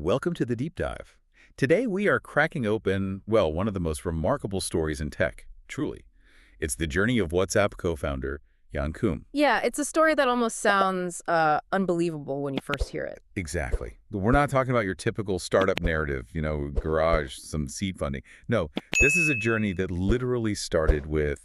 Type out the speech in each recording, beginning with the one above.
Welcome to the Deep Dive. Today we are cracking open, well, one of the most remarkable stories in tech, truly. It's the journey of WhatsApp co-founder Jan Koum. Yeah, it's a story that almost sounds unbelievable when you first hear it. Exactly. We're not talking about your typical startup narrative, garage, some seed funding. No, this is a journey that literally started with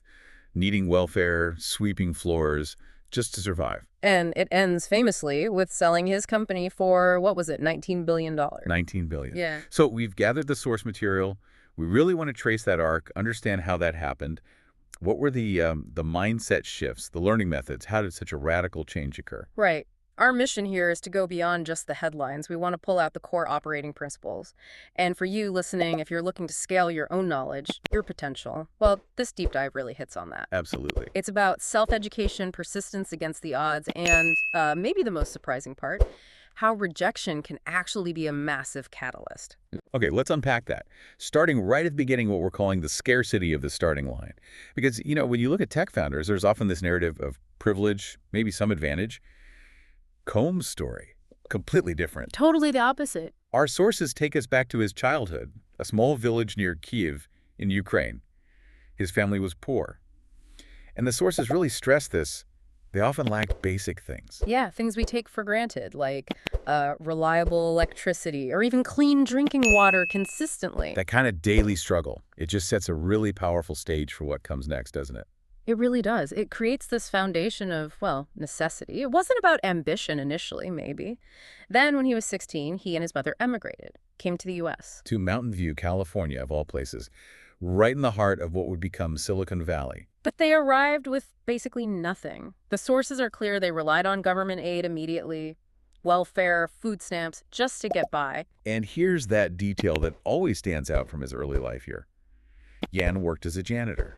needing welfare, sweeping floors, just to survive. And it ends famously with selling his company for, what was it, $19 billion. $19 billion. Yeah. So we've gathered the source material. We really want to trace that arc, understand how that happened. What were the mindset shifts, the learning methods? How did such a radical change occur? Right. Our mission here is to go beyond just the headlines. We want to pull out the core operating principles. And for you listening, if you're looking to scale your own knowledge, your potential, well, this deep dive really hits on that. Absolutely. It's about self-education, persistence against the odds, and maybe the most surprising part, how rejection can actually be a massive catalyst. Okay, let's unpack that. Starting right at the beginning, what we're calling the scarcity of the starting line. Because, when you look at tech founders, there's often this narrative of privilege, maybe some advantage. Koum's story, completely different. Totally the opposite. Our sources take us back to his childhood, a small village near Kyiv in Ukraine. His family was poor. And the sources really stress this. They often lacked basic things. Yeah, things we take for granted, like reliable electricity or even clean drinking water consistently. That kind of daily struggle, it just sets a really powerful stage for what comes next, doesn't it? It really does. It creates this foundation of, well, necessity. It wasn't about ambition initially, maybe. Then, when he was 16, he and his mother emigrated, came to the U.S. To Mountain View, California, of all places, right in the heart of what would become Silicon Valley. But they arrived with basically nothing. The sources are clear. They relied on government aid immediately, welfare, food stamps, just to get by. And here's that detail that always stands out from his early life here. Jan worked as a janitor,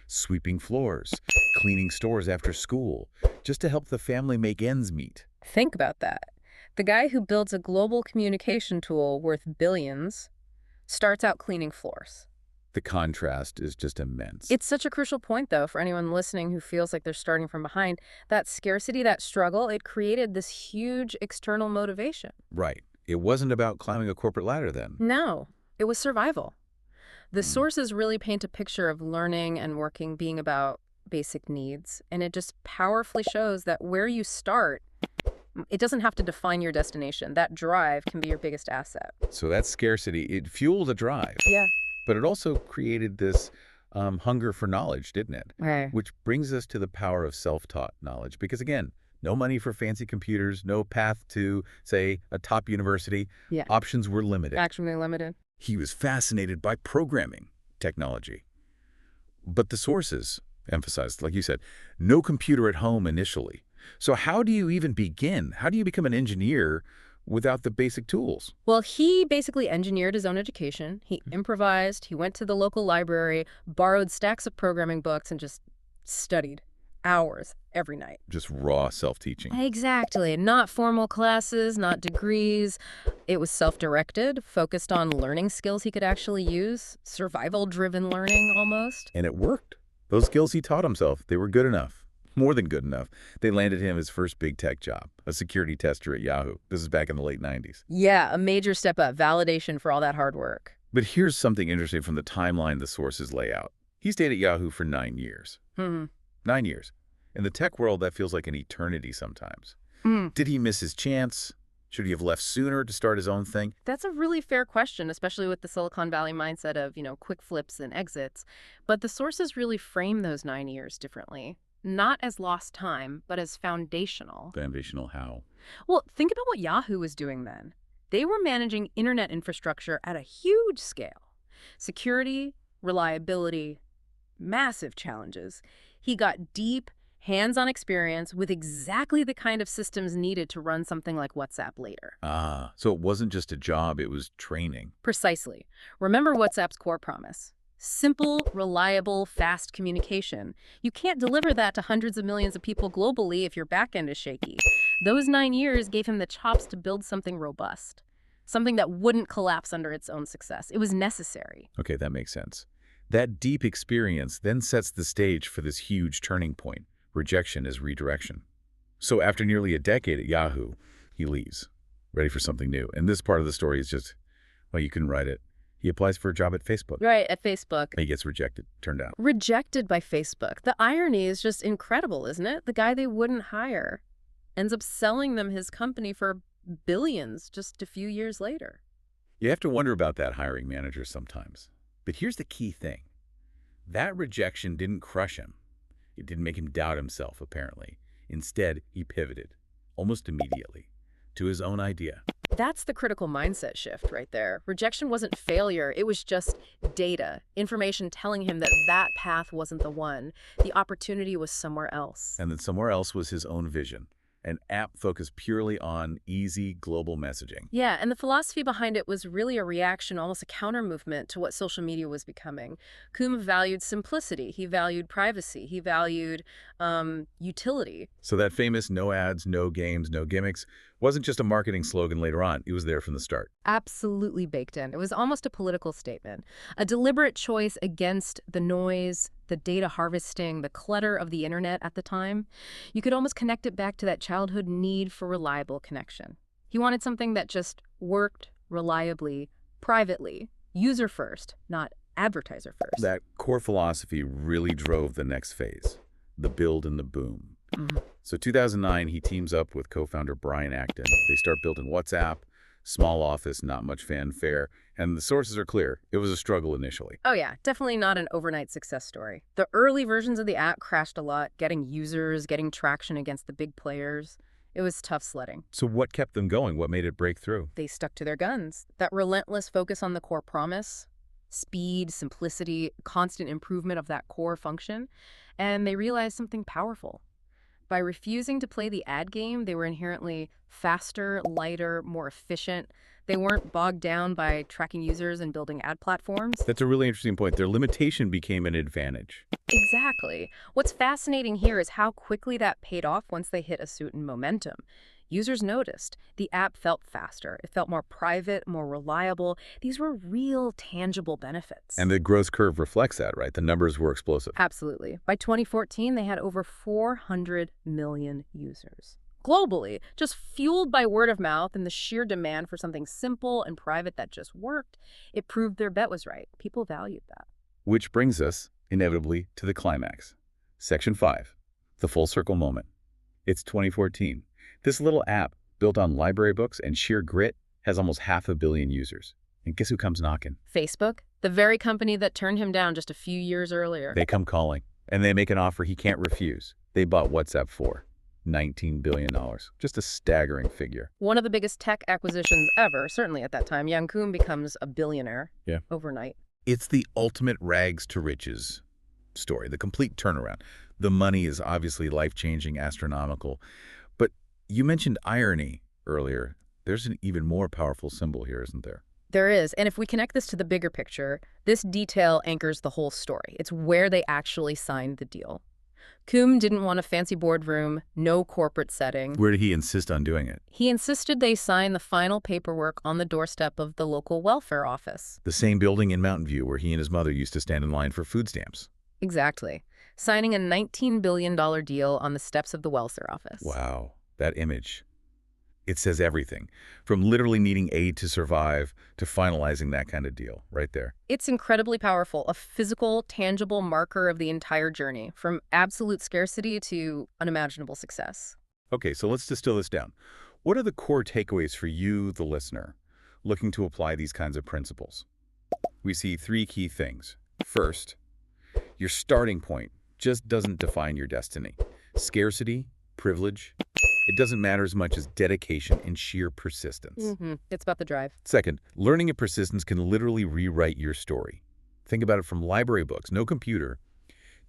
sweeping floors, cleaning stores after school, just to help the family make ends meet. Think about that. The guy who builds a global communication tool worth billions starts out cleaning floors. The contrast is just immense. It's such a crucial point, though, for anyone listening who feels like they're starting from behind. That scarcity, that struggle, it created this huge external motivation. Right. It wasn't about climbing a corporate ladder then. No, it was survival. The sources really paint a picture of learning and working being about basic needs, and it just powerfully shows that where you start, it doesn't have to define your destination. That drive can be your biggest asset. So that scarcity, it fueled a drive. Yeah. But it also created this hunger for knowledge, didn't it? Right. Which brings us to the power of self-taught knowledge. Because again, no money for fancy computers, no path to, say, a top university. Yeah. Options were limited. Actually limited. He was fascinated by programming technology. But the sources emphasized, like you said, no computer at home initially. So how do you even begin? How do you become an engineer without the basic tools? Well, he basically engineered his own education. He improvised, he went to the local library, borrowed stacks of programming books, and just studied hours every night. Just raw self-teaching. Exactly. Not formal classes, not degrees. It was self-directed, focused on learning skills he could actually use, survival-driven learning almost. And it worked. Those skills he taught himself, they were good enough. More than good enough. They landed him his first big tech job, a security tester at Yahoo. This is back in the late 90s. Yeah, a major step up, validation for all that hard work. But here's something interesting from the timeline the sources lay out. He stayed at Yahoo for 9 years. 9 years. In the tech world, that feels like an eternity sometimes. Did he miss his chance? Should he have left sooner to start his own thing? That's a really fair question, especially with the Silicon Valley mindset of, quick flips and exits. But the sources really frame those 9 years differently. Not as lost time, but as foundational. Foundational how? Well, think about what Yahoo was doing then. They were managing internet infrastructure at a huge scale. Security, reliability, massive challenges. He got deep, hands-on experience with exactly the kind of systems needed to run something like WhatsApp later. Ah, so it wasn't just a job, it was training. Precisely. Remember WhatsApp's core promise. Simple, reliable, fast communication. You can't deliver that to hundreds of millions of people globally if your backend is shaky. Those 9 years gave him the chops to build something robust, something that wouldn't collapse under its own success. It was necessary. Okay, that makes sense. That deep experience then sets the stage for this huge turning point. Rejection is redirection. So after nearly a decade at Yahoo, he leaves. ready for something new. And this part of the story is just, well, you can write it. He applies for a job at Facebook. Right, at Facebook. He gets rejected, turned out. Rejected by Facebook. The irony is just incredible, isn't it? The guy they wouldn't hire ends up selling them his company for billions just a few years later. You have to wonder about that hiring manager sometimes. But here's the key thing. That rejection didn't crush him. It didn't make him doubt himself, apparently. Instead, he pivoted, almost immediately, to his own idea. That's the critical mindset shift right there. Rejection wasn't failure. It was just data, information telling him that that path wasn't the one. The opportunity was somewhere else. And then somewhere else was his own vision. An app focused purely on easy global messaging. Yeah, and the philosophy behind it was really a reaction, almost a counter movement to what social media was becoming. Koum valued simplicity. He valued privacy. He valued utility. So that famous no ads, no games, no gimmicks wasn't just a marketing slogan later on. It was there from the start. Absolutely baked in. It was almost a political statement, a deliberate choice against the noise, the data harvesting, the clutter of the internet at the time. You could almost connect it back to that childhood need for reliable connection. He wanted something that just worked reliably, privately, user first, not advertiser first. That core philosophy really drove the next phase, the build and the boom. So 2009, he teams up with co-founder Brian Acton. They start building WhatsApp, small office, not much fanfare, and the sources are clear. It was a struggle initially. Oh yeah, definitely not an overnight success story. The early versions of the app crashed a lot, getting users, getting traction against the big players. It was tough sledding. So what kept them going? What made it break through? They stuck to their guns. That relentless focus on the core promise, speed, simplicity, constant improvement of that core function, and they realized something powerful. By refusing to play the ad game, they were inherently faster, lighter, more efficient. They weren't bogged down by tracking users and building ad platforms. That's a really interesting point. Their limitation became an advantage. Exactly. What's fascinating here is how quickly that paid off once they hit a certain momentum. Users noticed. The app felt faster. It felt more private, more reliable. These were real, tangible benefits. And the growth curve reflects that, right? The numbers were explosive. Absolutely. By 2014, they had over 400 million users. Globally, just fueled by word of mouth and the sheer demand for something simple and private that just worked, it proved their bet was right. People valued that. Which brings us, inevitably, to the climax. Section 5, the full circle moment. It's 2014. This little app, built on library books and sheer grit, has almost 500 million users. And guess who comes knocking? Facebook, the very company that turned him down just a few years earlier. They come calling, and they make an offer he can't refuse. They bought WhatsApp for $19 billion. Just a staggering figure. One of the biggest tech acquisitions ever, certainly at that time. Jan Koum becomes a billionaire overnight. It's the ultimate rags to riches story, the complete turnaround. The money is obviously life-changing, astronomical. But you mentioned irony earlier. There's an even more powerful symbol here, isn't there? There is. And if we connect this to the bigger picture, this detail anchors the whole story. It's where they actually signed the deal. Koum didn't want a fancy boardroom, no corporate setting. Where did he insist on doing it? He insisted they sign the final paperwork on the doorstep of the local welfare office. The same building in Mountain View where he and his mother used to stand in line for food stamps. Exactly. Signing a $19 billion deal on the steps of the welfare office. Wow, that image. It says everything, from literally needing aid to survive to finalizing that kind of deal right there. It's incredibly powerful, a physical, tangible marker of the entire journey, from absolute scarcity to unimaginable success. Okay, so let's distill this down. What are the core takeaways for you, the listener, looking to apply these kinds of principles? We see 3 key things. First, your starting point just doesn't define your destiny. Scarcity, privilege, it doesn't matter as much as dedication and sheer persistence. It's about the drive. Second, learning and persistence can literally rewrite your story. Think about it from library books, no computer,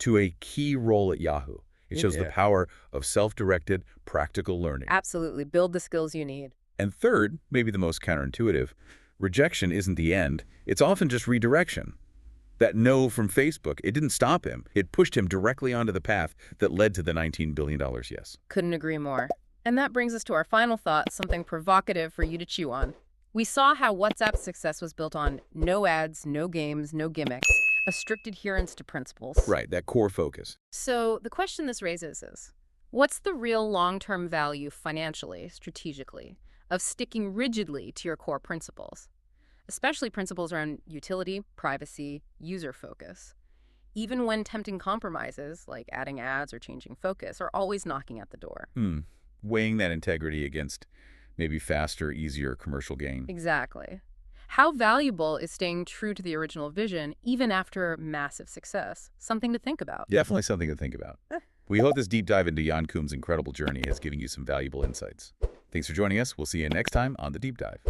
to a key role at Yahoo. It shows the power of self-directed, practical learning. Absolutely. Build the skills you need. And third, maybe the most counterintuitive, rejection isn't the end. It's often just redirection. That no from Facebook, it didn't stop him. It pushed him directly onto the path that led to the $19 billion yes. Couldn't agree more. And that brings us to our final thought, something provocative for you to chew on. We saw how WhatsApp's success was built on no ads, no games, no gimmicks, a strict adherence to principles. Right, that core focus. So the question this raises is, what's the real long-term value financially, strategically, of sticking rigidly to your core principles, especially principles around utility, privacy, user focus. Even when tempting compromises, like adding ads or changing focus, are always knocking at the door. Weighing that integrity against maybe faster, easier commercial gain. Exactly. How valuable is staying true to the original vision, even after massive success? Something to think about. Definitely something to think about. We hope this deep dive into Jan Koum's incredible journey has given you some valuable insights. Thanks for joining us. We'll see you next time on The Deep Dive.